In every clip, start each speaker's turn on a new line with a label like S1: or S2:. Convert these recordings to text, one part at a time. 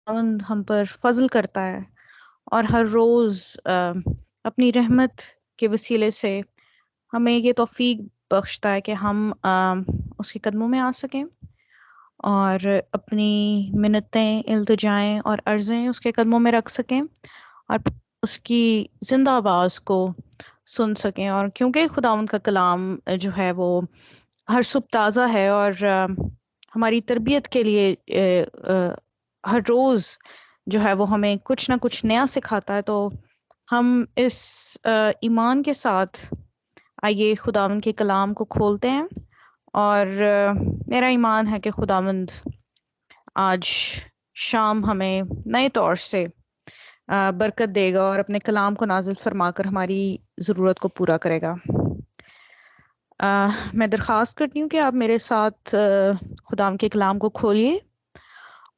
S1: خداوند ہم پر فضل کرتا ہے اور ہر روز اپنی رحمت کے وسیلے سے ہمیں یہ توفیق بخشتا ہے کہ ہم اس کے قدموں میں آ سکیں اور اپنی منتیں التجائیں اور عرضیں اس کے قدموں میں رکھ سکیں اور اس کی زندہ آواز کو سن سکیں. اور کیونکہ خداوند کا کلام جو ہے وہ ہر صبح تازہ ہے اور ہماری تربیت کے لیے ہر روز جو ہے وہ ہمیں کچھ نہ کچھ نیا سکھاتا ہے، تو ہم اس ایمان کے ساتھ آئیے خداوند کے کلام کو کھولتے ہیں. اور میرا ایمان ہے کہ خداوند آج شام ہمیں نئے طور سے برکت دے گا اور اپنے کلام کو نازل فرما کر ہماری ضرورت کو پورا کرے گا. میں درخواست کرتی ہوں کہ آپ میرے ساتھ خداوند کے کلام کو کھولیے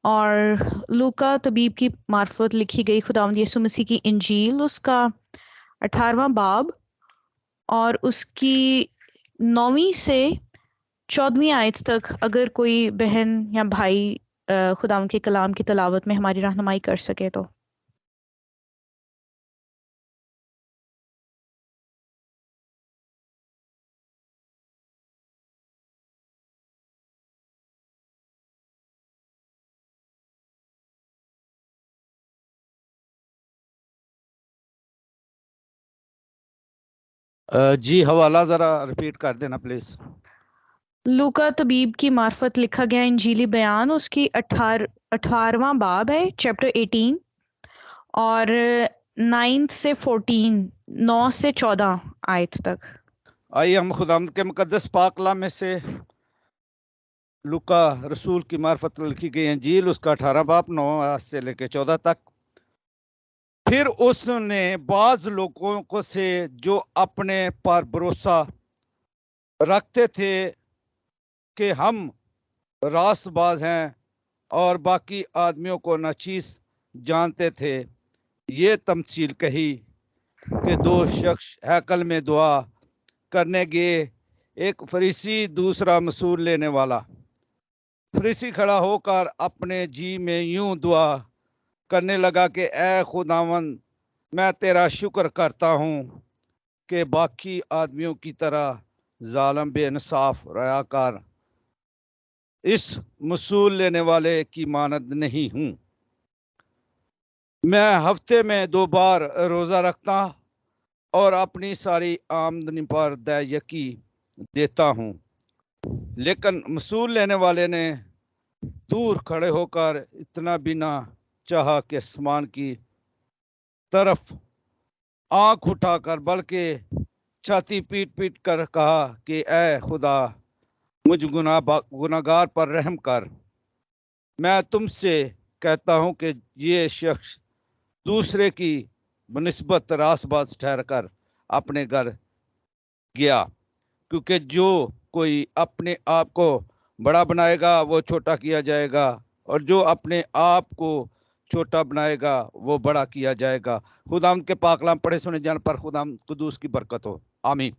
S1: اور لوکا طبیب کی معرفت لکھی گئی خداوند یسوع مسیح کی انجیل، اس کا 18واں باب اور اس کی 9ویں سے 14ویں آیت تک اگر کوئی بہن یا بھائی خداوند کے کلام کی تلاوت میں ہماری رہنمائی کر سکے تو.
S2: جی حوالہ ذرا ریپیٹ کر دینا پلیز.
S1: لوکا طبیب کی معرفت لکھا گیا انجیلی بیان، اس کی 18واں باب ہے، چیپٹر 18 اور 9 سے 14، 9 سے 14 آیت تک.
S2: آئیے ہم خداوند کے مقدس پاک کلام میں سے لوکا رسول کی معرفت لکھی گئی انجیل، اس کا 18 باب 9 سے لے کے 14 تک. پھر اس نے بعض لوگوں کو سے جو اپنے پر بھروسہ رکھتے تھے کہ ہم راست باز ہیں اور باقی آدمیوں کو ناچیز جانتے تھے، یہ تمثیل کہی کہ 2 شخص ہیکل میں دعا کرنے گئے، ایک فریسی دوسرا مسور لینے والا. فریسی کھڑا ہو کر اپنے جی میں یوں دعا کرنے لگا کہ اے خداوند، میں تیرا شکر کرتا ہوں کہ باقی آدمیوں کی طرح ظالم بے انصاف ریاکار اس مسول لینے والے کی مانند نہیں ہوں. میں ہفتے میں 2 بار روزہ رکھتا اور اپنی ساری آمدنی پر دے یقی دیتا ہوں. لیکن مسول لینے والے نے دور کھڑے ہو کر اتنا بھی نہ چاہا کہ آسمان کی طرف آنکھ اٹھا کر، بلکہ چھاتی پیٹ پیٹ کر کہا کہ اے خدا، مجھ گناہگار پر رحم کر. میں تم سے کہتا ہوں کہ یہ شخص دوسرے کی بنسبت راست باز ٹھہر کر اپنے گھر گیا، کیونکہ جو کوئی اپنے آپ کو بڑا بنائے گا وہ چھوٹا کیا جائے گا، اور جو اپنے آپ کو چھوٹا بنائے گا وہ بڑا کیا جائے گا. خداوند کے پاک کلام پڑھے سنے جان پر خداوند قدوس کی برکت ہو، آمین.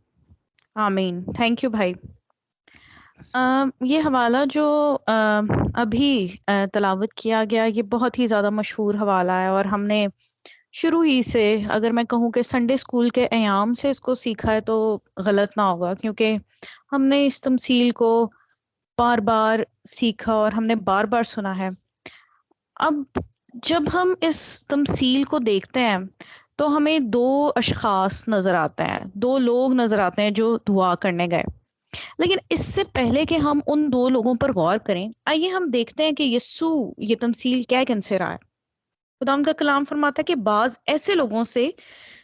S1: آمین. تھینک یو بھائی. یہ حوالہ جو ابھی تلاوت کیا گیا، یہ بہت ہی زیادہ مشہور حوالہ ہے اور ہم نے شروع ہی سے، اگر میں کہوں کہ سنڈے اسکول کے ایام سے اس کو سیکھا ہے تو غلط نہ ہوگا، کیونکہ ہم نے اس تمثیل کو بار بار سیکھا اور ہم نے بار بار سنا ہے. اب جب ہم اس تمثیل کو دیکھتے ہیں تو ہمیں 2 اشخاص نظر آتے ہیں، 2 لوگ نظر آتے ہیں جو دعا کرنے گئے. لیکن اس سے پہلے کہ ہم ان 2 لوگوں پر غور کریں، آئیے ہم دیکھتے ہیں کہ یسوع یہ تمثیل کیا کہہ رہا ہے. خداوند کا کلام فرماتا ہے کہ بعض ایسے لوگوں سے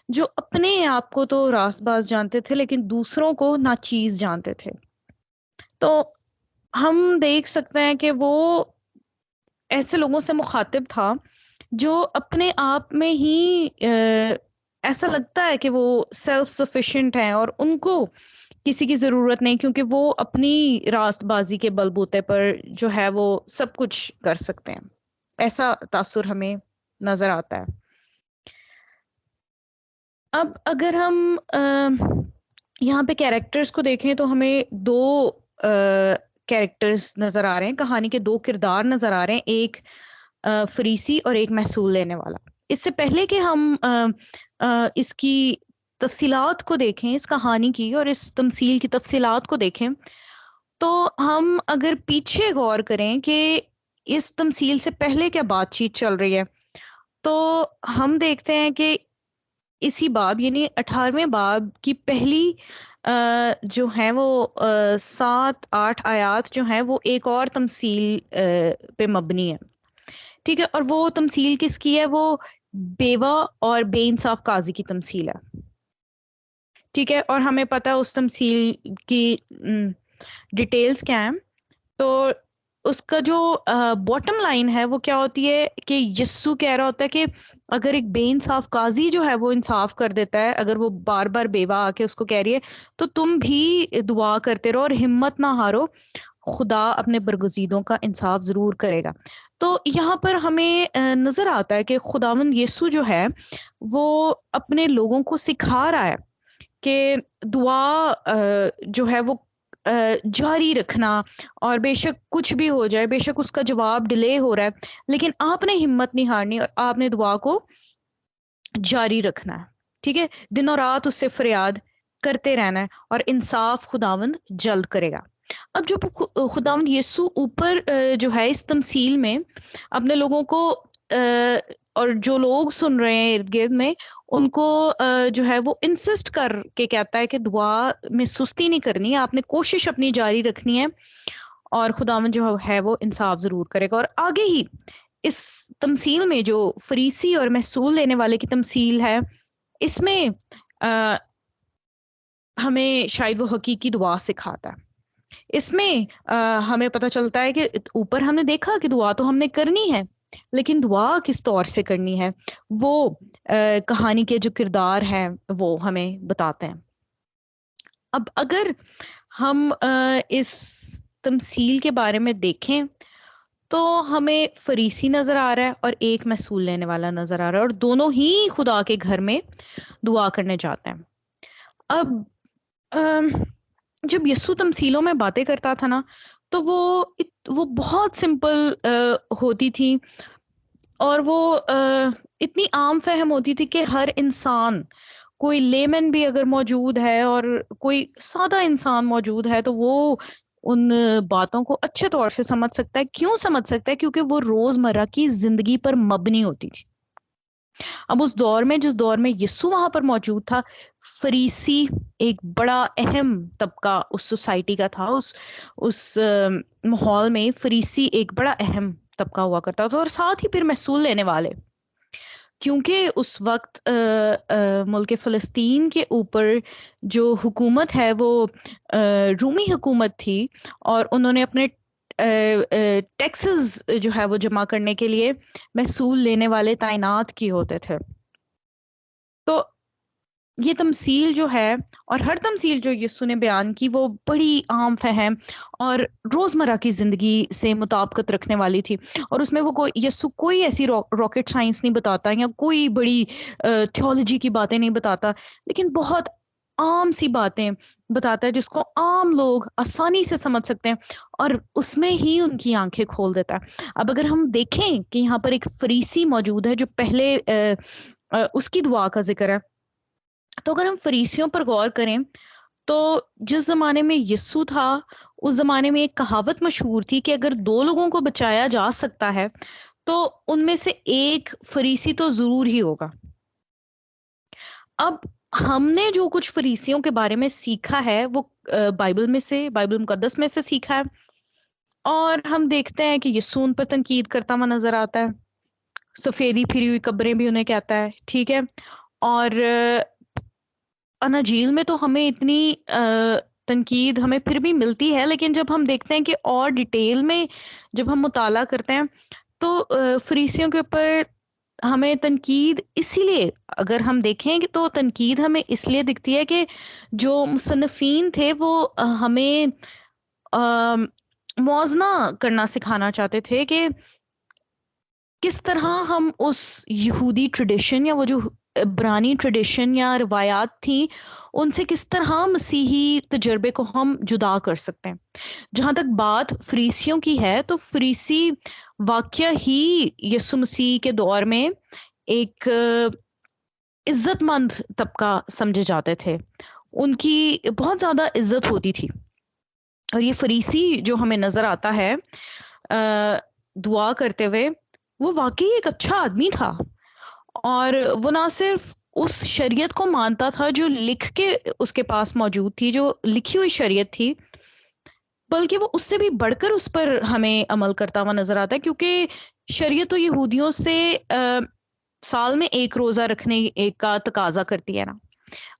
S1: جو اپنے آپ کو تو راست باز جانتے تھے لیکن دوسروں کو ناچیز جانتے تھے. تو ہم دیکھ سکتے ہیں کہ وہ ایسے لوگوں سے مخاطب تھا جو اپنے آپ میں ہی ایسا لگتا ہے کہ وہ سیلف سفیشینٹ ہیں اور ان کو کسی کی ضرورت نہیں، کیونکہ وہ اپنی راست بازی کے بل بوتے پر جو ہے وہ سب کچھ کر سکتے ہیں. ایسا تاثر ہمیں نظر آتا ہے. اب اگر ہم یہاں پہ کیریکٹرز کو دیکھیں تو ہمیں 2 کیریکٹرز نظر آ رہے ہیں، کہانی کے 2 کردار نظر آ رہے ہیں. ایک فریسی اور ایک محصول لینے والا. اس سے پہلے کہ ہم اس کی تفصیلات کو دیکھیں، اس کہانی کی اور اس تمثیل کی تفصیلات کو دیکھیں، تو ہم اگر پیچھے غور کریں کہ اس تمثیل سے پہلے کیا بات چیت چل رہی ہے، تو ہم دیکھتے ہیں کہ اسی باب یعنی 18ویں باب کی پہلی جو ہیں وہ 7-8 آیات جو ہیں وہ ایک اور تمثیل پہ مبنی ہے. ٹھیک ہے، اور وہ تمثیل کس کی ہے؟ وہ بیوہ اور بے انصاف قاضی کی تمثیل ہے. ٹھیک ہے، اور ہمیں پتہ ہے اس تمثیل کی ڈیٹیلز کیا ہیں. تو اس کا جو باٹم لائن ہے وہ کیا ہوتی ہے کہ یسو کہہ رہا ہوتا ہے کہ اگر ایک بے انصاف قاضی جو ہے وہ انصاف کر دیتا ہے، اگر وہ بار بار بیوہ آ کے اس کو کہہ رہی ہے، تو تم بھی دعا کرتے رہو اور ہمت نہ ہارو، خدا اپنے برگزیدوں کا انصاف ضرور کرے گا. تو یہاں پر ہمیں نظر آتا ہے کہ خداوند یسوع جو ہے وہ اپنے لوگوں کو سکھا رہا ہے کہ دعا جو ہے وہ جاری رکھنا، اور بے شک کچھ بھی ہو جائے، بے شک اس کا جواب ڈیلے ہو رہا ہے، لیکن آپ نے ہمت نہیں ہارنی اور آپ نے دعا کو جاری رکھنا ہے. ٹھیک ہے، دن اور رات اس سے فریاد کرتے رہنا ہے اور انصاف خداوند جلد کرے گا. اب جو خداوند یسوع اوپر جو ہے اس تمثیل میں اپنے لوگوں کو اور جو لوگ سن رہے ہیں ارد گرد میں، ان کو جو ہے وہ انسسٹ کر کے کہتا ہے کہ دعا میں سستی نہیں کرنی، آپ نے کوشش اپنی جاری رکھنی ہے اور خداوند جو ہے وہ انصاف ضرور کرے گا. اور آگے ہی اس تمثیل میں جو فریسی اور محصول لینے والے کی تمثیل ہے، اس میں ہمیں شاید وہ حقیقی دعا سکھاتا ہے. اس میں ہمیں پتہ چلتا ہے کہ اوپر ہم نے دیکھا کہ دعا تو ہم نے کرنی ہے، لیکن دعا کس طور سے کرنی ہے وہ کہانی کے جو کردار ہیں وہ ہمیں بتاتے ہیں. اب اگر ہم اس تمثیل کے بارے میں دیکھیں تو ہمیں فریسی نظر آ رہا ہے اور ایک محصول لینے والا نظر آ رہا ہے، اور دونوں ہی خدا کے گھر میں دعا کرنے جاتے ہیں. اب جب یسوع تمثیلوں میں باتیں کرتا تھا نا، تو وہ بہت سمپل ہوتی تھی، اور وہ اتنی عام فہم ہوتی تھی کہ ہر انسان، کوئی لیمن بھی اگر موجود ہے اور کوئی سادہ انسان موجود ہے، تو وہ ان باتوں کو اچھے طور سے سمجھ سکتا ہے. کیوں سمجھ سکتا ہے؟ کیونکہ وہ روزمرہ کی زندگی پر مبنی ہوتی تھی. اب اس دور میں، جس دور میں یسوع وہاں پر موجود تھا، فریسی ایک بڑا اہم طبقہ اس سوسائٹی کا تھا. اس ماحول میں فریسی ایک بڑا اہم طبقہ ہوا کرتا تھا، اور ساتھ ہی پھر محصول لینے والے، کیونکہ اس وقت ملک فلسطین کے اوپر جو حکومت ہے وہ رومی حکومت تھی، اور انہوں نے اپنے ٹیکسز جو ہے وہ جمع کرنے کے لیے محصول لینے والے تعینات کیے ہوتے تھے. تو یہ تمثیل جو ہے، اور ہر تمثیل جو یسوع نے بیان کی، وہ بڑی عام فہم اور روزمرہ کی زندگی سے مطابقت رکھنے والی تھی. اور اس میں وہ یسوع کوئی ایسی راکٹ سائنس نہیں بتاتا یا کوئی بڑی تھیولوجی کی باتیں نہیں بتاتا، لیکن بہت عام سی باتیں بتاتا ہے جس کو عام لوگ آسانی سے سمجھ سکتے ہیں، اور اس میں ہی ان کی آنکھیں کھول دیتا ہے. اب اگر ہم دیکھیں کہ یہاں پر ایک فریسی موجود ہے جو پہلے اس کی دعا کا ذکر ہے، تو اگر ہم فریسیوں پر غور کریں تو جس زمانے میں یسوع تھا، اس زمانے میں ایک کہاوت مشہور تھی کہ اگر 2 لوگوں کو بچایا جا سکتا ہے تو ان میں سے ایک فریسی تو ضرور ہی ہوگا. اب ہم نے جو کچھ فریسیوں کے بارے میں سیکھا ہے وہ بائبل مقدس میں سے سیکھا ہے، اور ہم دیکھتے ہیں کہ یسوع ان پر تنقید کرتا ہوا نظر آتا ہے. سفیدی پھری ہوئی قبریں بھی انہیں کہتا ہے. ٹھیک ہے، اور اناجیل میں تو ہمیں اتنی تنقید ہمیں پھر بھی ملتی ہے، لیکن جب ہم دیکھتے ہیں کہ اور ڈیٹیل میں جب ہم مطالعہ کرتے ہیں تو فریسیوں کے اوپر ہمیں تنقید اسی لیے، اگر ہم دیکھیں کہ تو تنقید ہمیں اس لیے دکھتی ہے کہ جو مصنفین تھے وہ ہمیں موازنہ کرنا سکھانا چاہتے تھے کہ کس طرح ہم اس یہودی ٹریڈیشن یا وہ جو برانی ٹریڈیشن یا روایات تھیں ان سے کس طرح مسیحی تجربے کو ہم جدا کر سکتے ہیں. جہاں تک بات فریسیوں کی ہے تو فریسی واقعہ ہی یسوع مسیح کے دور میں ایک عزت مند طبقہ سمجھے جاتے تھے. ان کی بہت زیادہ عزت ہوتی تھی. اور یہ فریسی جو ہمیں نظر آتا ہے دعا کرتے ہوئے، وہ واقعی ایک اچھا آدمی تھا. اور وہ نہ صرف اس شریعت کو مانتا تھا جو لکھ کے اس کے پاس موجود تھی، جو لکھی ہوئی شریعت تھی، بلکہ وہ اس سے بھی بڑھ کر اس پر ہمیں عمل کرتا ہوا نظر آتا ہے. کیونکہ شریعت تو یہودیوں سے سال میں ایک روزہ رکھنے ایک کا تقاضا کرتی ہے نا،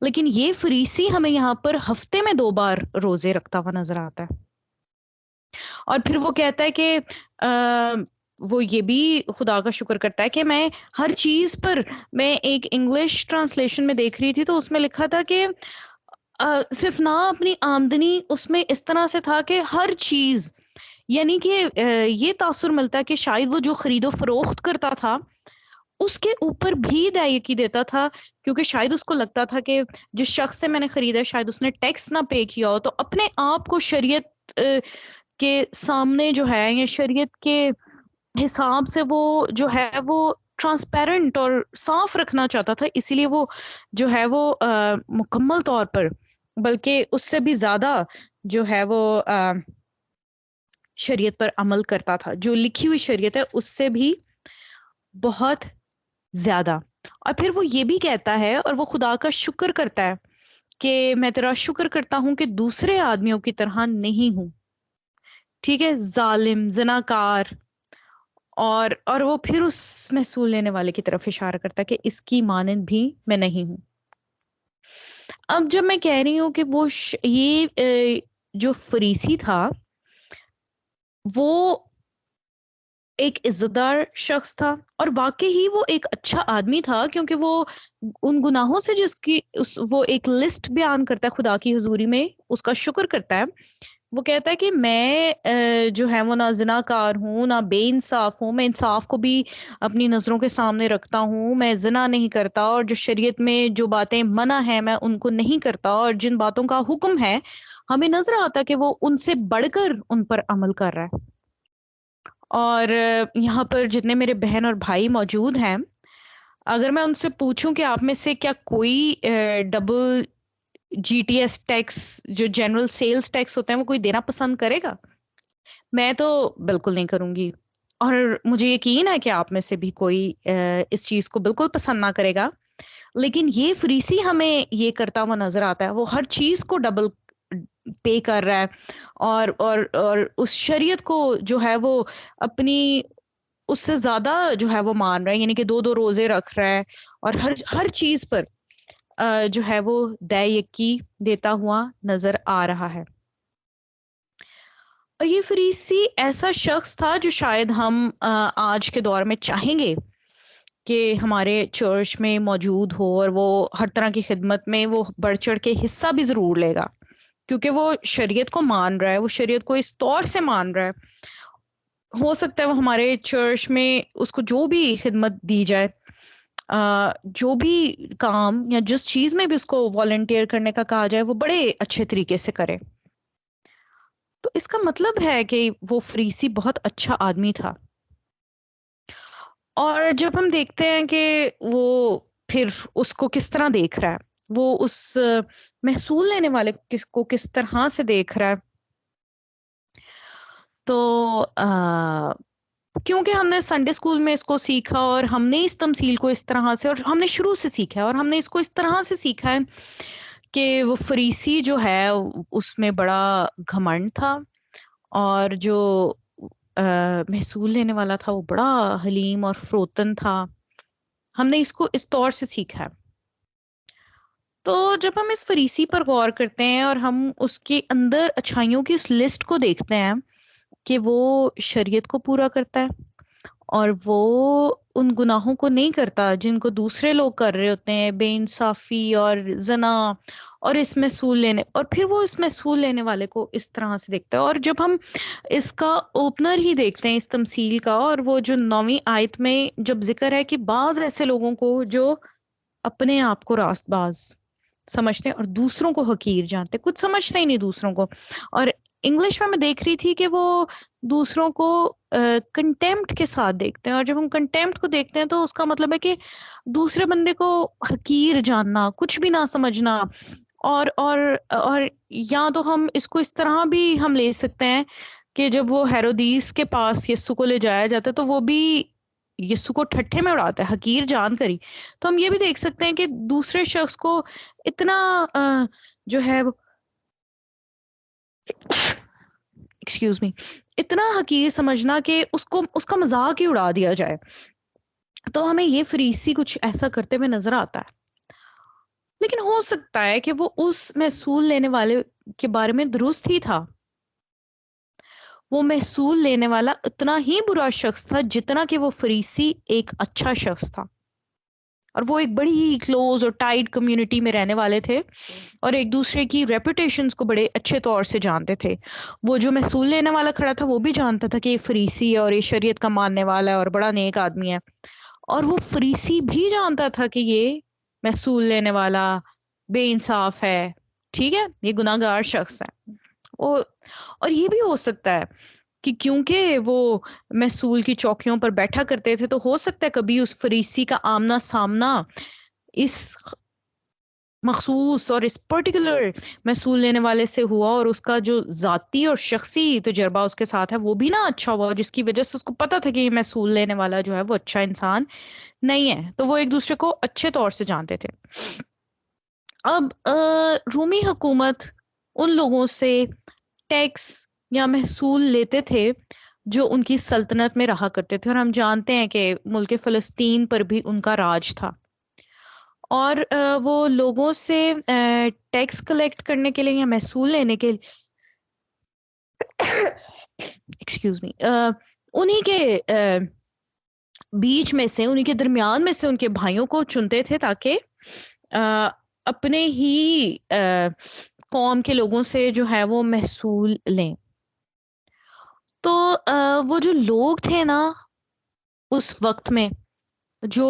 S1: لیکن یہ فریسی ہمیں یہاں پر ہفتے میں 2 بار روزے رکھتا ہوا نظر آتا ہے. اور پھر وہ کہتا ہے کہ وہ یہ بھی خدا کا شکر کرتا ہے کہ میں ہر چیز پر، میں ایک انگلش ٹرانسلیشن میں دیکھ رہی تھی تو اس میں لکھا تھا کہ صرف نہ اپنی آمدنی اس میں اس طرح سے تھا کہ ہر چیز، یعنی کہ یہ تاثر ملتا ہے کہ شاید وہ جو خرید و فروخت کرتا تھا اس کے اوپر بھی دائیکی دیتا تھا، کیونکہ شاید اس کو لگتا تھا کہ جس شخص سے میں نے خریدا شاید اس نے ٹیکس نہ پے کیا ہو. تو اپنے آپ کو شریعت کے سامنے جو ہے یا شریعت کے حساب سے وہ جو ہے وہ ٹرانسپیرنٹ اور صاف رکھنا چاہتا تھا. اسی لیے وہ جو ہے وہ مکمل طور پر، بلکہ اس سے بھی زیادہ جو ہے وہ شریعت پر عمل کرتا تھا. جو لکھی ہوئی شریعت ہے اس سے بھی بہت زیادہ. اور پھر وہ یہ بھی کہتا ہے اور وہ خدا کا شکر کرتا ہے کہ میں تیرا شکر کرتا ہوں کہ دوسرے آدمیوں کی طرح نہیں ہوں. ٹھیک ہے، ظالم، زناکار، اور وہ پھر اس محصول لینے والے کی طرف اشارہ کرتا ہے کہ اس کی مانند بھی میں نہیں ہوں. اب جب میں کہہ رہی ہوں کہ وہ یہ جو فریسی تھا وہ ایک عزت دار شخص تھا، اور واقعی ہی وہ ایک اچھا آدمی تھا، کیونکہ وہ ان گناہوں سے جس کی وہ ایک لسٹ بیان کرتا ہے خدا کی حضوری میں، اس کا شکر کرتا ہے. وہ کہتا ہے کہ میں جو ہے وہ نہ زناکار ہوں، نہ بے انصاف ہوں، میں انصاف کو بھی اپنی نظروں کے سامنے رکھتا ہوں، میں زنا نہیں کرتا، اور جو شریعت میں جو باتیں منع ہیں میں ان کو نہیں کرتا، اور جن باتوں کا حکم ہے ہمیں نظر آتا کہ وہ ان سے بڑھ کر ان پر عمل کر رہا ہے. اور یہاں پر جتنے میرے بہن اور بھائی موجود ہیں، اگر میں ان سے پوچھوں کہ آپ میں سے کیا کوئی double G T S tax, جو جنرل سیلز ٹیکس ہوتے ہیں، وہ کوئی دینا پسند کرے گا؟ میں تو بالکل نہیں کروں گی، اور مجھے یقین ہے کہ آپ میں سے بھی کوئی اس چیز کو بالکل پسند نہ کرے گا. لیکن یہ فریسی ہمیں یہ کرتا ہوا نظر آتا ہے، وہ ہر چیز کو ڈبل پے کر رہا ہے، اور اس شریعت کو جو ہے وہ اپنی اس سے زیادہ جو ہے وہ مان رہا ہے، یعنی کہ 2 روزے رکھ رہا ہے، اور ہر چیز پر جو ہے وہ دائیکی دیتا ہوا نظر آ رہا ہے. اور یہ فریسی ایسا شخص تھا جو شاید ہم آج کے دور میں چاہیں گے کہ ہمارے چرچ میں موجود ہو، اور وہ ہر طرح کی خدمت میں وہ بڑھ چڑھ کے حصہ بھی ضرور لے گا، کیونکہ وہ شریعت کو مان رہا ہے، وہ شریعت کو اس طور سے مان رہا ہے. ہو سکتا ہے وہ ہمارے چرچ میں اس کو جو بھی خدمت دی جائے، جو بھی کام یا جس چیز میں بھی اس کو والنٹیئر کرنے کا کہا جائے، وہ بڑے اچھے طریقے سے کرے. تو اس کا مطلب ہے کہ وہ فریسی بہت اچھا آدمی تھا. اور جب ہم دیکھتے ہیں کہ وہ پھر اس کو کس طرح دیکھ رہا ہے، وہ اس محصول لینے والے کو کس طرح سے دیکھ رہا ہے، تو کیونکہ ہم نے سنڈے اسکول میں اس کو سیکھا، اور ہم نے اس تمثیل کو اس طرح سے، اور ہم نے شروع سے سیکھا ہے، اور ہم نے اس کو اس طرح سے سیکھا ہے کہ وہ فریسی جو ہے اس میں بڑا گھمنڈ تھا، اور جو محصول لینے والا تھا وہ بڑا حلیم اور فروتن تھا. ہم نے اس کو اس طور سے سیکھا ہے. تو جب ہم اس فریسی پر غور کرتے ہیں اور ہم اس کے اندر اچھائیوں کی اس لسٹ کو دیکھتے ہیں کہ وہ شریعت کو پورا کرتا ہے، اور وہ ان گناہوں کو نہیں کرتا جن کو دوسرے لوگ کر رہے ہوتے ہیں، بے انصافی اور زنا، اور اس محصول لینے، اور پھر وہ اس محصول لینے والے کو اس طرح سے دیکھتا ہے. اور جب ہم اس کا اوپنر ہی دیکھتے ہیں اس تمثیل کا، اور وہ جو 9ویں آیت میں جب ذکر ہے کہ بعض ایسے لوگوں کو جو اپنے آپ کو راست باز سمجھتے ہیں اور دوسروں کو حقیر جانتے ہیں، کچھ سمجھتے ہی نہیں دوسروں کو. اور انگلش میں دیکھ رہی تھی کہ وہ دوسروں کو کنٹیمپٹ کے ساتھ دیکھتے ہیں، اور جب ہم کنٹیمپٹ کو دیکھتے ہیں تو اس کا مطلب ہے کہ دوسرے بندے کو حقیر جاننا، کچھ بھی نہ سمجھنا. اور یا تو ہم اس کو اس طرح بھی ہم لے سکتے ہیں کہ جب وہ ہیرودیس کے پاس یسو کو لے جایا جاتا ہے تو وہ بھی یسو کو ٹھٹھے میں اڑاتا ہے، حقیر جان کری. تو ہم یہ بھی دیکھ سکتے ہیں کہ دوسرے شخص کو اتنا جو ہے ایکسکیوز می اتنا حقیر سمجھنا کہ اس کا مذاق ہی اڑا دیا جائے. تو ہمیں یہ فریسی کچھ ایسا کرتے ہوئے نظر آتا ہے. لیکن ہو سکتا ہے کہ وہ اس محصول لینے والے کے بارے میں درست ہی تھا. وہ محصول لینے والا اتنا ہی برا شخص تھا جتنا کہ وہ فریسی ایک اچھا شخص تھا. اور وہ ایک بڑی ہی کلوز اور ٹائٹ کمیونٹی میں رہنے والے تھے اور ایک دوسرے کی ریپوٹیشنز کو بڑے اچھے طور سے جانتے تھے. وہ جو محصول لینے والا کھڑا تھا وہ بھی جانتا تھا کہ یہ فریسی ہے اور یہ شریعت کا ماننے والا ہے اور بڑا نیک آدمی ہے. اور وہ فریسی بھی جانتا تھا کہ یہ محصول لینے والا بے انصاف ہے، ٹھیک ہے، یہ گناہ گار شخص ہے. اور یہ بھی ہو سکتا ہے کہ کیونکہ وہ محصول کی چوکیوں پر بیٹھا کرتے تھے تو ہو سکتا ہے کبھی اس فریسی کا آمنا سامنا اس مخصوص اور اس پرٹیکولر محصول لینے والے سے ہوا اور اس کا جو ذاتی اور شخصی تجربہ اس کے ساتھ ہے وہ بھی نہ اچھا ہوا، جس کی وجہ سے اس کو پتا تھا کہ یہ محصول لینے والا جو ہے وہ اچھا انسان نہیں ہے. تو وہ ایک دوسرے کو اچھے طور سے جانتے تھے. اب رومی حکومت ان لوگوں سے ٹیکس یا محصول لیتے تھے جو ان کی سلطنت میں رہا کرتے تھے، اور ہم جانتے ہیں کہ ملک فلسطین پر بھی ان کا راج تھا. اور وہ لوگوں سے ٹیکس کلیکٹ کرنے کے لیے یا محصول لینے کے لیے ایکسکیوز می انہی کے بیچ میں سے، انہی کے درمیان میں سے ان کے بھائیوں کو چنتے تھے تاکہ اپنے ہی قوم کے لوگوں سے جو ہے وہ محصول لیں. تو وہ جو لوگ تھے نا اس وقت میں، جو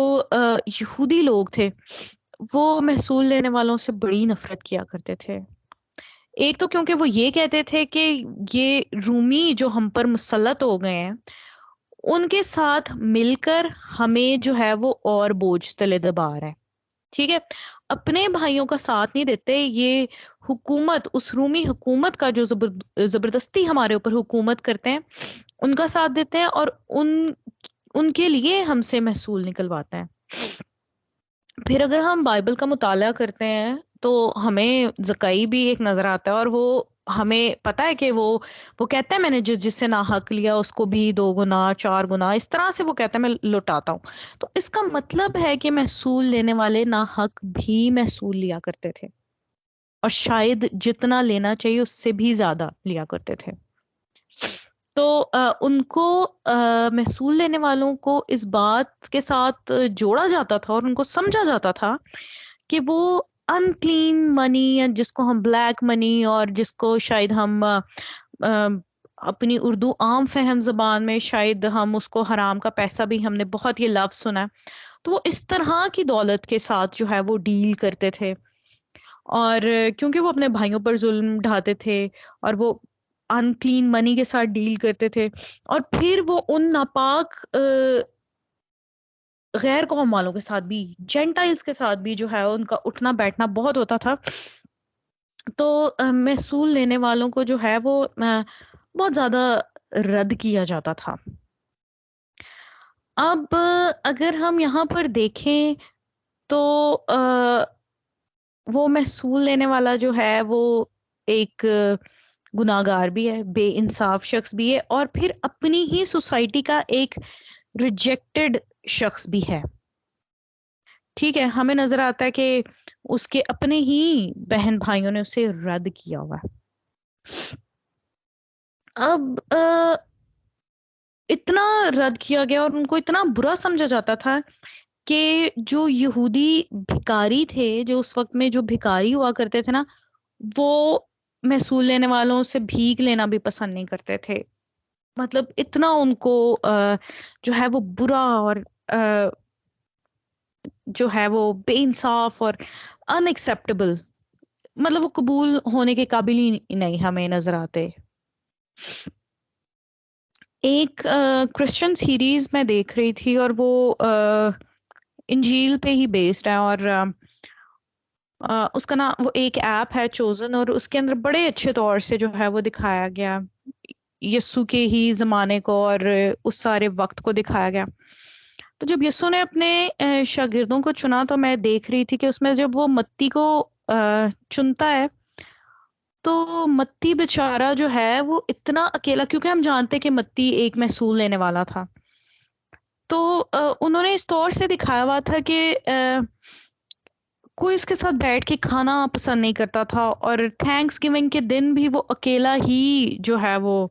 S1: یہودی لوگ تھے، وہ محصول لینے والوں سے بڑی نفرت کیا کرتے تھے. ایک تو کیونکہ وہ یہ کہتے تھے کہ یہ رومی جو ہم پر مسلط ہو گئے ہیں ان کے ساتھ مل کر ہمیں جو ہے وہ اور بوجھ تلے دبا رہے ہیں. ٹھیک ہے، اپنے بھائیوں کا ساتھ نہیں دیتے. یہ حکومت، اس رومی حکومت کا جو زبردستی ہمارے اوپر حکومت کرتے ہیں ان کا ساتھ دیتے ہیں اور ان کے لیے ہم سے محصول نکلواتے ہیں. پھر اگر ہم بائبل کا مطالعہ کرتے ہیں تو ہمیں زکائی بھی ایک نظر آتا ہے، اور وہ ہمیں پتا ہے کہ وہ کہتا ہے میں نے جس سے ناحق لیا اس کو بھی 2 گنا 4 گنا اس طرح سے وہ کہتا ہے میں لوٹاتا ہوں. تو اس کا مطلب ہے کہ محصول لینے والے ناحق بھی محصول لیا کرتے تھے، اور شاید جتنا لینا چاہیے اس سے بھی زیادہ لیا کرتے تھے. تو ان کو محصول لینے والوں کو اس بات کے ساتھ جوڑا جاتا تھا اور ان کو سمجھا جاتا تھا کہ وہ ان کلین منی، جس کو ہم بلیک منی اور جس کو شاید ہم اپنی اردو عام فہم زبان میں شاید ہم اس کو حرام کا پیسہ بھی ہم نے بہت یہ لفظ سنا ہے. تو وہ اس طرح کی دولت کے ساتھ جو ہے وہ ڈیل کرتے تھے، اور کیونکہ وہ اپنے بھائیوں پر ظلم ڈھاتے تھے اور وہ ان کلین منی کے ساتھ ڈیل کرتے تھے، اور پھر وہ ان ناپاک غیر قوم والوں کے ساتھ بھی، جینٹائلز کے ساتھ بھی جو ہے ان کا اٹھنا بیٹھنا بہت ہوتا تھا. تو محصول لینے والوں کو جو ہے وہ بہت زیادہ رد کیا جاتا تھا. اب اگر ہم یہاں پر دیکھیں تو وہ محصول لینے والا جو ہے وہ ایک گناہگار بھی ہے، بے انصاف شخص بھی ہے، اور پھر اپنی ہی سوسائٹی کا ایک ریجیکٹڈ شخص بھی ہے. ٹھیک ہے، ہمیں نظر آتا ہے کہ اس کے اپنے ہی بہن بھائیوں نے اسے رد کیا ہوا. اب اتنا رد کیا گیا اور ان کو اتنا برا سمجھا جاتا تھا کہ جو یہودی بھکاری تھے، جو اس وقت میں جو بھکاری ہوا کرتے تھے نا، وہ محصول لینے والوں سے بھیک لینا بھی پسند نہیں کرتے تھے. مطلب اتنا ان کو جو ہے وہ برا اور جو ہے وہ بے انصاف اور ان ایکسیپٹیبل، مطلب وہ قبول ہونے کے قابل ہی نہیں ہمیں نظر آتے. ایک کرسچن سیریز میں دیکھ رہی تھی اور وہ انجیل پہ ہی بیسڈ ہے، اور اس کا نام، وہ ایک ایپ ہے چوزن، اور اس کے اندر بڑے اچھے طور سے جو ہے وہ دکھایا گیا یسو کے ہی زمانے کو اور اس سارے وقت کو دکھایا گیا. تو جب یسو نے اپنے شاگردوں کو چنا تو میں دیکھ رہی تھی کہ اس میں جب وہ متی کو چنتا ہے تو متی بیچارہ جو ہے وہ اتنا اکیلا، کیونکہ ہم جانتے کہ متی ایک محصول لینے والا تھا، تو انہوں نے اس طور سے دکھایا ہوا تھا کہ کوئی اس کے ساتھ بیٹھ کے کھانا پسند نہیں کرتا تھا، اور تھینکس گیونگ کے دن بھی وہ اکیلا ہی جو ہے وہ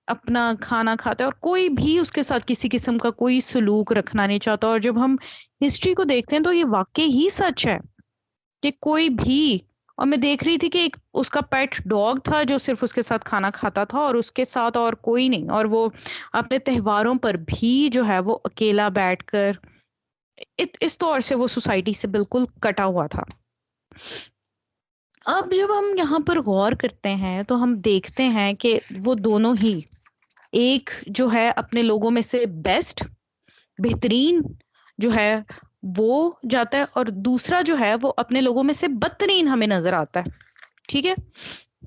S1: اپنا کھانا کھاتا ہے، اور کوئی بھی اس کے ساتھ کسی قسم کا کوئی سلوک رکھنا نہیں چاہتا. اور جب ہم ہسٹری کو دیکھتے ہیں تو یہ واقعی ہی سچ ہے کہ کوئی بھی، اور میں دیکھ رہی تھی کہ ایک اس کا پیٹ ڈاگ تھا جو صرف اس کے ساتھ کھانا کھاتا تھا اور اس کے ساتھ اور کوئی نہیں، اور وہ اپنے تہواروں پر بھی جو ہے وہ اکیلا بیٹھ کر اس طور سے وہ سوسائٹی سے بالکل کٹا ہوا تھا. اب جب ہم یہاں پر غور کرتے ہیں تو ہم دیکھتے ہیں کہ وہ دونوں ہی، ایک جو ہے اپنے لوگوں میں سے بیسٹ، بہترین جو ہے وہ جاتا ہے، اور دوسرا جو ہے وہ اپنے لوگوں میں سے بدترین ہمیں نظر آتا ہے. ٹھیک ہے،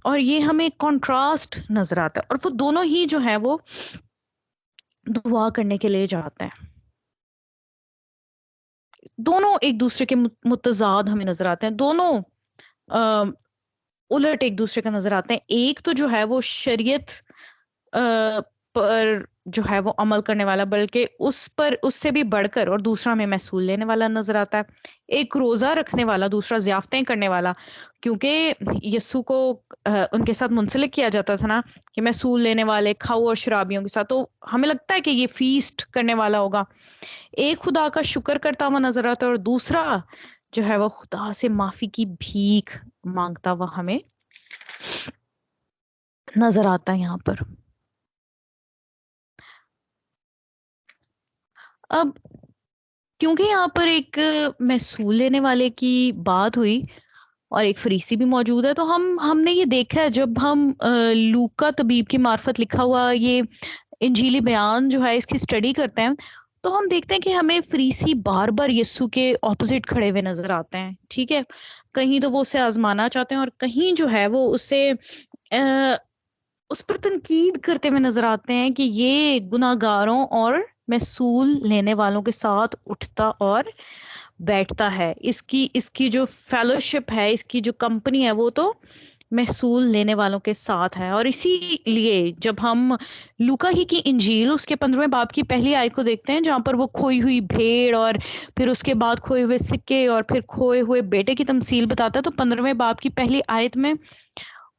S1: اور یہ ہمیں کنٹراسٹ نظر آتا ہے، اور وہ دونوں ہی جو ہے وہ دعا کرنے کے لیے جاتے ہیں. دونوں ایک دوسرے کے متضاد ہمیں نظر آتے ہیں، دونوں الٹ ایک دوسرے کا نظر آتے ہیں. ایک تو جو ہے وہ شریعت پر جو ہے وہ عمل کرنے والا، بلکہ اس سے بھی بڑھ کر، اور دوسرا ہمیں محصول لینے والا نظر آتا ہے. ایک روزہ رکھنے والا، دوسرا ضیافتیں کرنے والا، کیونکہ یسوع کو ان کے ساتھ منسلک کیا جاتا تھا نا کہ محصول لینے والے کھاؤ اور شرابیوں کے ساتھ، تو ہمیں لگتا ہے کہ یہ فیسٹ کرنے والا ہوگا. ایک خدا کا شکر کرتا ہوا نظر آتا ہے، اور دوسرا جو ہے وہ خدا سے معافی کی بھیک مانگتا ہوا ہمیں نظر آتا ہے یہاں پر. اب کیونکہ یہاں پر ایک محصول لینے والے کی بات ہوئی اور ایک فریسی بھی موجود ہے، تو ہم نے یہ دیکھا ہے جب ہم لوکا طبیب کی معرفت لکھا ہوا یہ انجیلی بیان جو ہے اس کی اسٹڈی کرتے ہیں، تو ہم دیکھتے ہیں کہ ہمیں فریسی بار بار یسوع کے اپوزٹ کھڑے ہوئے نظر آتے ہیں. ٹھیک ہے، کہیں تو وہ اسے آزمانا چاہتے ہیں، اور کہیں جو ہے وہ اسے اس پر تنقید کرتے ہوئے نظر آتے ہیں کہ یہ گناہ گاروں اور محصول لینے والوں کے ساتھ اٹھتا اور بیٹھتا ہے. اس کی جو فیلوشپ ہے، اس کی جو کمپنی ہے، وہ تو محصول لینے والوں کے ساتھ ہے. اور اسی لیے جب ہم لوکا ہی کی انجیل اس کے 15ویں باب کی پہلی آیت کو دیکھتے ہیں، جہاں پر وہ کھوئی ہوئی بھیڑ اور پھر اس کے بعد کھوئے ہوئے سکے اور پھر کھوئے ہوئے بیٹے کی تمثیل بتاتا ہے، تو 15ویں باب کی پہلی آیت میں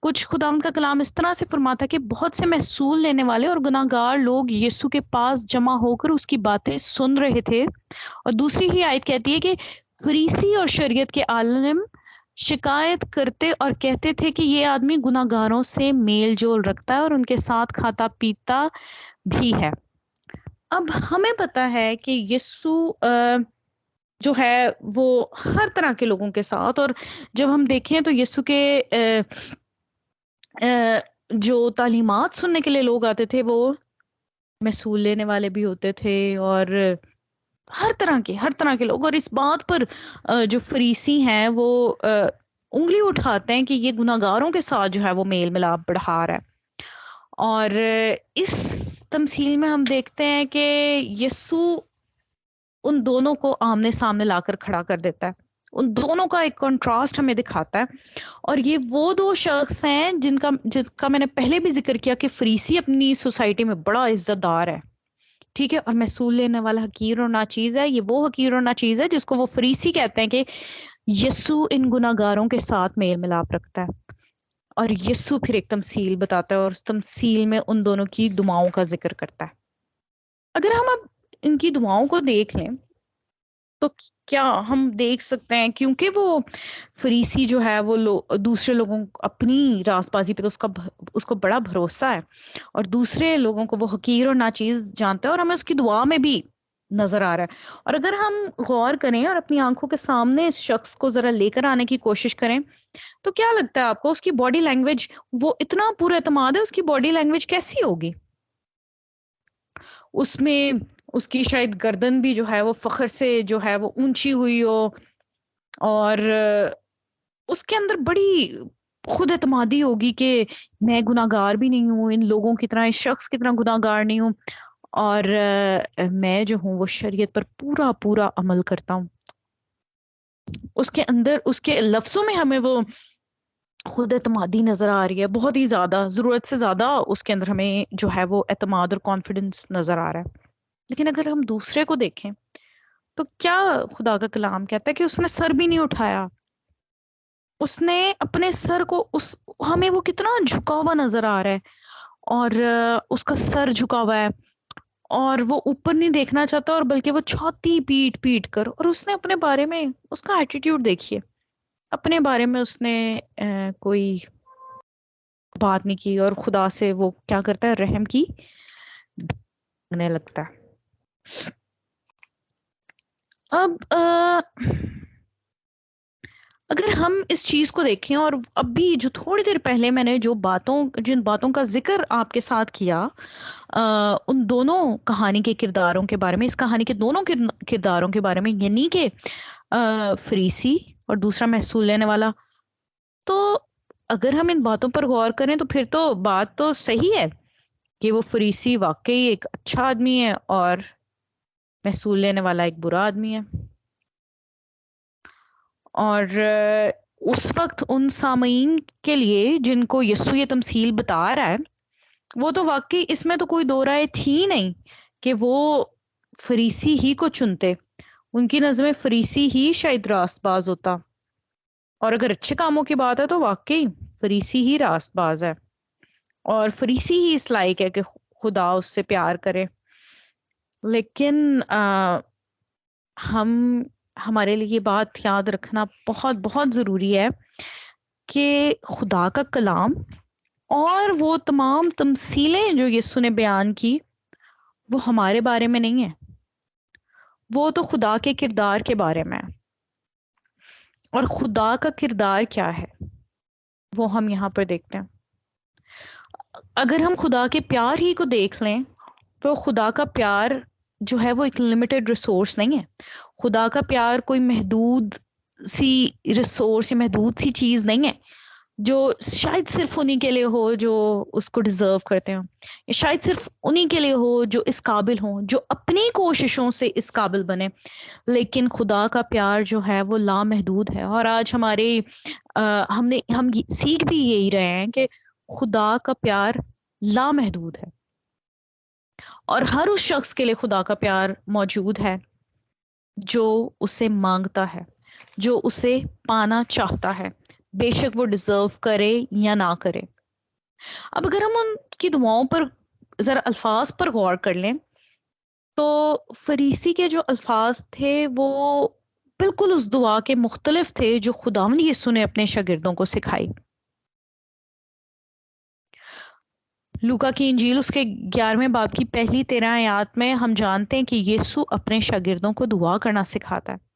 S1: کچھ خداوند کا کلام اس طرح سے فرماتا ہے کہ بہت سے محصول لینے والے اور گناہ گار لوگ یسوع کے پاس جمع ہو کر اس کی باتیں سن رہے تھے. اور دوسری ہی آیت کہتی ہے کہ فریسی اور شریعت کے عالم شکایت کرتے اور کہتے تھے کہ یہ آدمی گناہ گاروں سے میل جول رکھتا ہے اور ان کے ساتھ کھاتا پیتا بھی ہے. اب ہمیں پتا ہے کہ یسوع جو ہے وہ ہر طرح کے لوگوں کے ساتھ، اور جب ہم دیکھیں تو یسوع کے جو تعلیمات سننے کے لیے لوگ آتے تھے وہ محصول لینے والے بھی ہوتے تھے، اور ہر طرح کے لوگ. اور اس بات پر جو فریسی ہیں وہ انگلی اٹھاتے ہیں کہ یہ گناہ گاروں کے ساتھ جو ہے وہ میل ملاپ بڑھا رہا ہے. اور اس تمثیل میں ہم دیکھتے ہیں کہ یسوع ان دونوں کو آمنے سامنے لا کر کھڑا کر دیتا ہے، ان دونوں کا ایک کنٹراسٹ ہمیں دکھاتا ہے. اور یہ وہ دو شخص ہیں جن کا میں نے پہلے بھی ذکر کیا کہ فریسی اپنی سوسائٹی میں بڑا عزت دار ہے. ٹھیک ہے، اور محصول لینے والا حقیر اور ناچیز ہے. یہ وہ حقیر اور ناچیز ہے جس کو وہ فریسی کہتے ہیں کہ یسوع ان گناہ گاروں کے ساتھ میل ملاپ رکھتا ہے. اور یسوع پھر ایک تمثیل بتاتا ہے اور اس تمثیل میں ان دونوں کی دعاؤں کا ذکر کرتا ہے. اگر ہم اب ان کی دعاؤں کو دیکھ لیں تو کیا ہم دیکھ سکتے ہیں، کیونکہ وہ فریسی جو ہے وہ دوسرے لوگوں کو اپنی راست بازی پہ تو اس کو بڑا بھروسہ ہے، اور دوسرے لوگوں کو وہ حقیر اور ناچیز جانتا ہے، اور ہمیں اس کی دعا میں بھی نظر آ رہا ہے. اور اگر ہم غور کریں اور اپنی آنکھوں کے سامنے اس شخص کو ذرا لے کر آنے کی کوشش کریں تو کیا لگتا ہے آپ کو اس کی باڈی لینگویج، وہ اتنا پورا اعتماد ہے، اس کی باڈی لینگویج کیسی ہوگی؟ اس میں اس کی شاید گردن بھی جو ہے وہ فخر سے جو ہے وہ اونچی ہوئی ہو، اور اس کے اندر بڑی خود اعتمادی ہوگی کہ میں گناہگار بھی نہیں ہوں، ان لوگوں کی طرح، اس شخص کی طرح گناہگار نہیں ہوں، اور میں جو ہوں وہ شریعت پر پورا پورا عمل کرتا ہوں. اس کے اندر، اس کے لفظوں میں ہمیں وہ خود اعتمادی نظر آ رہی ہے، بہت ہی زیادہ، ضرورت سے زیادہ اس کے اندر ہمیں جو ہے وہ اعتماد اور کانفیڈنس نظر آ رہا ہے. لیکن اگر ہم دوسرے کو دیکھیں تو کیا خدا کا کلام کہتا ہے کہ اس نے سر بھی نہیں اٹھایا. اس نے اپنے سر کو ہمیں وہ کتنا جھکا ہوا نظر آ رہا ہے، اور اس کا سر جھکا ہوا ہے، اور وہ اوپر نہیں دیکھنا چاہتا، اور بلکہ وہ چھاتی پیٹ پیٹ کر، اور اس نے اپنے بارے میں اس کا ایٹیٹیوڈ دیکھیے، اپنے بارے میں اس نے کوئی بات نہیں کی، اور خدا سے وہ کیا کرتا ہے، رحم کی مانگنے لگتا ہے. اب اگر ہم اس چیز کو دیکھیں، اور اب بھی جو تھوڑی دیر پہلے میں نے جن باتوں کا ذکر آپ کے ساتھ کیا، ان دونوں کہانی کے کرداروں کے بارے میں، اس کہانی کے دونوں کرداروں کے بارے میں، یعنی کہ فریسی اور دوسرا محصول لینے والا، تو اگر ہم ان باتوں پر غور کریں تو پھر تو بات تو صحیح ہے کہ وہ فریسی واقعی ایک اچھا آدمی ہے اور محصول لینے والا ایک برا آدمی ہے. اور اس وقت ان سامعین کے لیے جن کو یسوع یہ تمثیل بتا رہا ہے، وہ تو واقعی اس میں تو کوئی دو رائے تھی نہیں کہ وہ فریسی ہی کو چنتے. ان کی نظر میں فریسی ہی شاید راست باز ہوتا، اور اگر اچھے کاموں کی بات ہے تو واقعی فریسی ہی راست باز ہے، اور فریسی ہی اس لائق ہے کہ خدا اس سے پیار کرے. لیکن ہمارے لیے یہ بات یاد رکھنا بہت بہت ضروری ہے کہ خدا کا کلام اور وہ تمام تمثیلیں جو یسوع نے بیان کی، وہ ہمارے بارے میں نہیں ہے، وہ تو خدا کے کردار کے بارے میں ہے. اور خدا کا کردار کیا ہے وہ ہم یہاں پر دیکھتے ہیں. اگر ہم خدا کے پیار ہی کو دیکھ لیں تو خدا کا پیار جو ہے وہ ایک لمیٹڈ ریسورس نہیں ہے. خدا کا پیار کوئی محدود سی ریسورس یا محدود سی چیز نہیں ہے جو شاید صرف انہی کے لیے ہو جو اس کو ڈیزرو کرتے ہوں، یا شاید صرف انہی کے لیے ہو جو اس قابل ہوں، جو اپنی کوششوں سے اس قابل بنے. لیکن خدا کا پیار جو ہے وہ لامحدود ہے. اور آج ہم سیکھ بھی یہی رہے ہیں کہ خدا کا پیار لامحدود ہے، اور ہر اس شخص کے لیے خدا کا پیار موجود ہے جو اسے مانگتا ہے، جو اسے پانا چاہتا ہے، بے شک وہ ڈیزرو کرے یا نہ کرے. اب اگر ہم ان کی دعاؤں پر ذرا الفاظ پر غور کر لیں تو فریسی کے جو الفاظ تھے وہ بالکل اس دعا کے مختلف تھے جو خداوند یسوع نے اپنے شاگردوں کو سکھائی. لوکا کی انجیل اس کے 11ویں باب کی پہلی 13 آیات میں ہم جانتے ہیں کہ یسوع اپنے شاگردوں کو دعا کرنا سکھاتا ہے،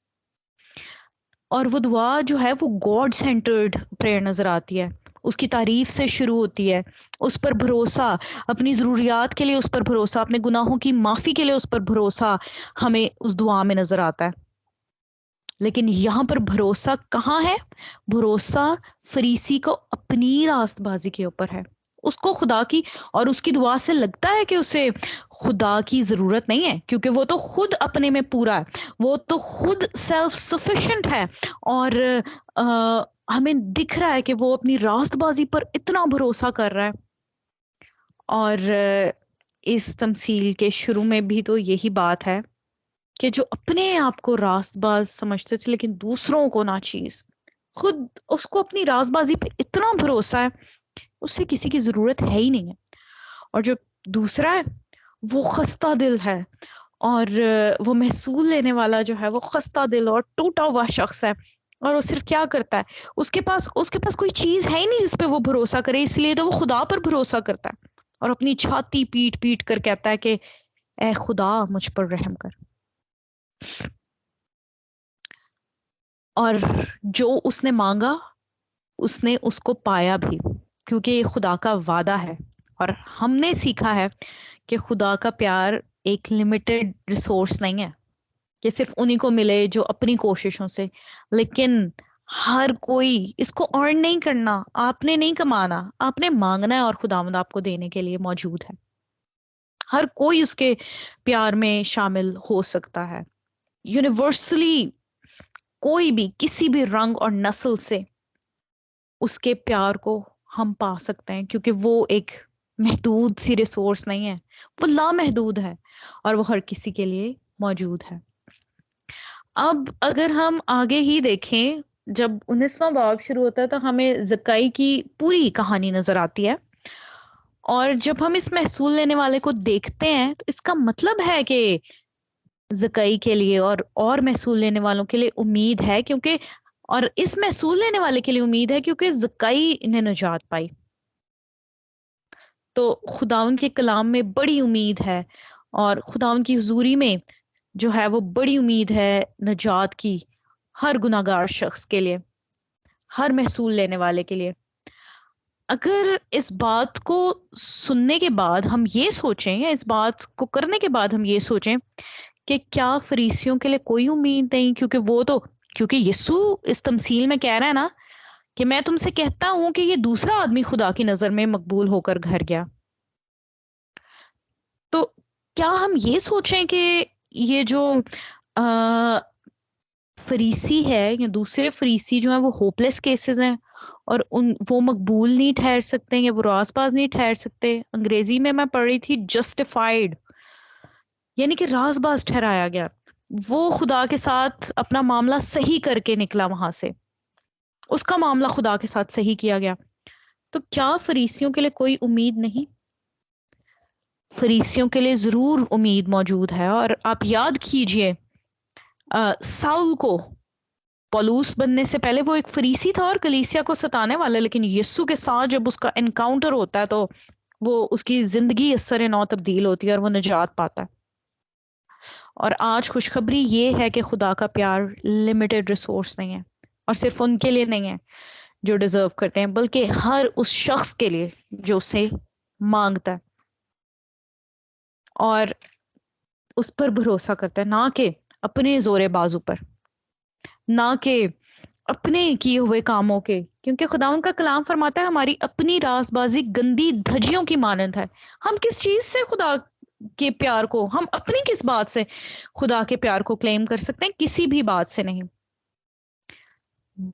S1: اور وہ دعا جو ہے وہ گاڈ سینٹرڈ پریئر نظر آتی ہے. اس کی تعریف سے شروع ہوتی ہے، اس پر بھروسہ، اپنی ضروریات کے لیے اس پر بھروسہ، اپنے گناہوں کی معافی کے لیے اس پر بھروسہ ہمیں اس دعا میں نظر آتا ہے. لیکن یہاں پر بھروسہ کہاں ہے؟ بھروسہ فریسی کو اپنی راست بازی کے اوپر ہے. اس کو خدا کی اور اس کی دعا سے لگتا ہے کہ اسے خدا کی ضرورت نہیں ہے، کیونکہ وہ تو خود اپنے میں پورا ہے، وہ تو خود سیلف سفیشینٹ ہے، اور ہمیں دکھ رہا ہے کہ وہ اپنی راست بازی پر اتنا بھروسہ کر رہا ہے. اور اس تمثیل کے شروع میں بھی تو یہی بات ہے کہ جو اپنے آپ کو راست باز سمجھتے تھے لیکن دوسروں کو ناچیز، خود اس کو اپنی راست بازی پہ اتنا بھروسہ ہے، اس سے کسی کی ضرورت ہے ہی نہیں ہے. اور جو دوسرا ہے وہ خستہ دل ہے، اور وہ محصول لینے والا جو ہے وہ خستہ دل اور ٹوٹا ہوا شخص ہے، اور وہ صرف کیا کرتا ہے، اس کے پاس کوئی چیز ہے ہی نہیں جس پہ وہ بھروسہ کرے، اس لیے تو وہ خدا پر بھروسہ کرتا ہے اور اپنی چھاتی پیٹ پیٹ کر کہتا ہے کہ اے خدا مجھ پر رحم کر. اور جو اس نے مانگا اس نے اس کو پایا بھی، کیونکہ یہ خدا کا وعدہ ہے۔ اور ہم نے سیکھا ہے کہ خدا کا پیار ایک لمیٹڈ ریسورس نہیں ہے کہ صرف انہی کو ملے جو اپنی کوششوں سے، لیکن ہر کوئی اس کو ارن نہیں کرنا، آپ نے نہیں کمانا، آپ نے مانگنا ہے اور خداوند آپ کو دینے کے لیے موجود ہے۔ ہر کوئی اس کے پیار میں شامل ہو سکتا ہے، یونیورسلی کوئی بھی کسی بھی رنگ اور نسل سے اس کے پیار کو ہم پا سکتے ہیں، کیونکہ وہ ایک محدود سی ریسورس نہیں ہے، وہ لامحدود ہے اور وہ ہر کسی کے لیے موجود ہے۔ اب اگر ہم آگے ہی دیکھیں، جب 19واں باب شروع ہوتا ہے تو ہمیں زکائی کی پوری کہانی نظر آتی ہے، اور جب ہم اس محصول لینے والے کو دیکھتے ہیں تو اس کا مطلب ہے کہ زکائی کے لیے اور محصول لینے والوں کے لیے امید ہے، کیونکہ اور اس محصول لینے والے کے لیے امید ہے کیونکہ زکائی نے نجات پائی۔ تو خداوند کے کلام میں بڑی امید ہے، اور خداوند کی حضوری میں جو ہے وہ بڑی امید ہے نجات کی، ہر گناہگار شخص کے لیے، ہر محصول لینے والے کے لیے۔ اگر اس بات کو سننے کے بعد ہم یہ سوچیں، یا اس بات کو کرنے کے بعد ہم یہ سوچیں کہ کیا فریسیوں کے لیے کوئی امید نہیں، کیونکہ یسوع اس تمثیل میں کہہ رہا ہے نا کہ میں تم سے کہتا ہوں کہ یہ دوسرا آدمی خدا کی نظر میں مقبول ہو کر گھر گیا، تو کیا ہم یہ سوچیں کہ یہ جو فریسی ہے یا دوسرے فریسی جو ہیں وہ ہوپلیس کیسز ہیں، اور وہ مقبول نہیں ٹھہر سکتے یا وہ راست باز نہیں ٹھہر سکتے؟ انگریزی میں پڑھ رہی تھی جسٹیفائیڈ، یعنی کہ راست باز ٹھہرایا گیا، وہ خدا کے ساتھ اپنا معاملہ صحیح کر کے نکلا، وہاں سے اس کا معاملہ خدا کے ساتھ صحیح کیا گیا۔ تو کیا فریسیوں کے لیے کوئی امید نہیں؟ فریسیوں کے لیے ضرور امید موجود ہے۔ اور آپ یاد کیجئے ساؤل کو پولوس بننے سے پہلے وہ ایک فریسی تھا اور کلیسیا کو ستانے والا، لیکن یسوع کے ساتھ جب اس کا انکاؤنٹر ہوتا ہے تو وہ اس کی زندگی اثر نو تبدیل ہوتی ہے اور وہ نجات پاتا ہے۔ اور آج خوشخبری یہ ہے کہ خدا کا پیار لمیٹڈ ریسورس نہیں ہے، اور صرف ان کے لیے نہیں ہے جو ڈیزرو کرتے ہیں، بلکہ ہر اس شخص کے لیے جو اسے مانگتا ہے اور اس پر بھروسہ کرتا ہے، نہ کہ اپنے زور بازو پر، نہ کہ اپنے کیے ہوئے کاموں کے، کیونکہ خداوند کا کلام فرماتا ہے ہماری اپنی راست بازی گندی دھجیوں کی مانند ہے۔ ہم کس چیز سے خدا کے پیار کو، ہم اپنی کس بات سے خدا کے پیار کو کلیم کر سکتے ہیں؟ کسی بھی بات سے نہیں،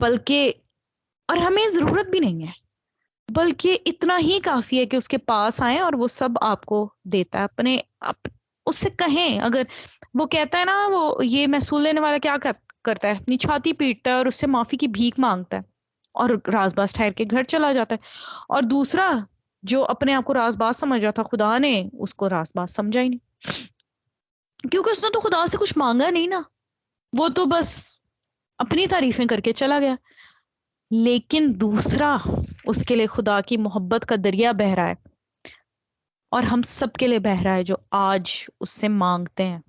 S1: بلکہ اور ہمیں ضرورت بھی نہیں ہے، بلکہ اتنا ہی کافی ہے کہ اس کے پاس آئیں اور وہ سب آپ کو دیتا ہے۔ اس سے کہیں، اگر وہ کہتا ہے نا، وہ یہ محصول لینے والا کیا کرتا ہے، اپنی چھاتی پیٹتا ہے اور اس سے معافی کی بھیک مانگتا ہے اور راز باز ٹھہر کے گھر چلا جاتا ہے، اور دوسرا جو اپنے آپ کو راز باز سمجھا تھا، خدا نے اس کو راز باز سمجھا ہی نہیں، کیونکہ اس نے تو خدا سے کچھ مانگا نہیں نا، وہ تو بس اپنی تعریفیں کر کے چلا گیا۔ لیکن دوسرا اس کے لیے خدا کی محبت کا دریا بہہ رہا ہے، اور ہم سب کے لیے بہہ رہا ہے جو آج اس سے مانگتے ہیں۔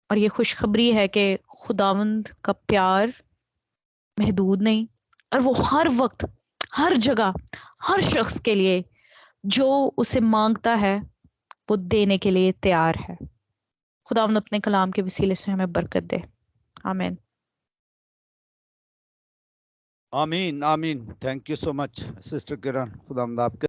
S1: اور یہ خوشخبری ہے کہ خداوند کا پیار محدود نہیں، اور وہ ہر وقت، ہر جگہ، ہر شخص کے لیے جو اسے مانگتا ہے وہ دینے کے لیے تیار ہے۔ خداوند اپنے کلام کے وسیلے سے ہمیں برکت دے، آمین۔
S2: آمین آمین۔ Thank you so much sister کرن، خدا آپ کے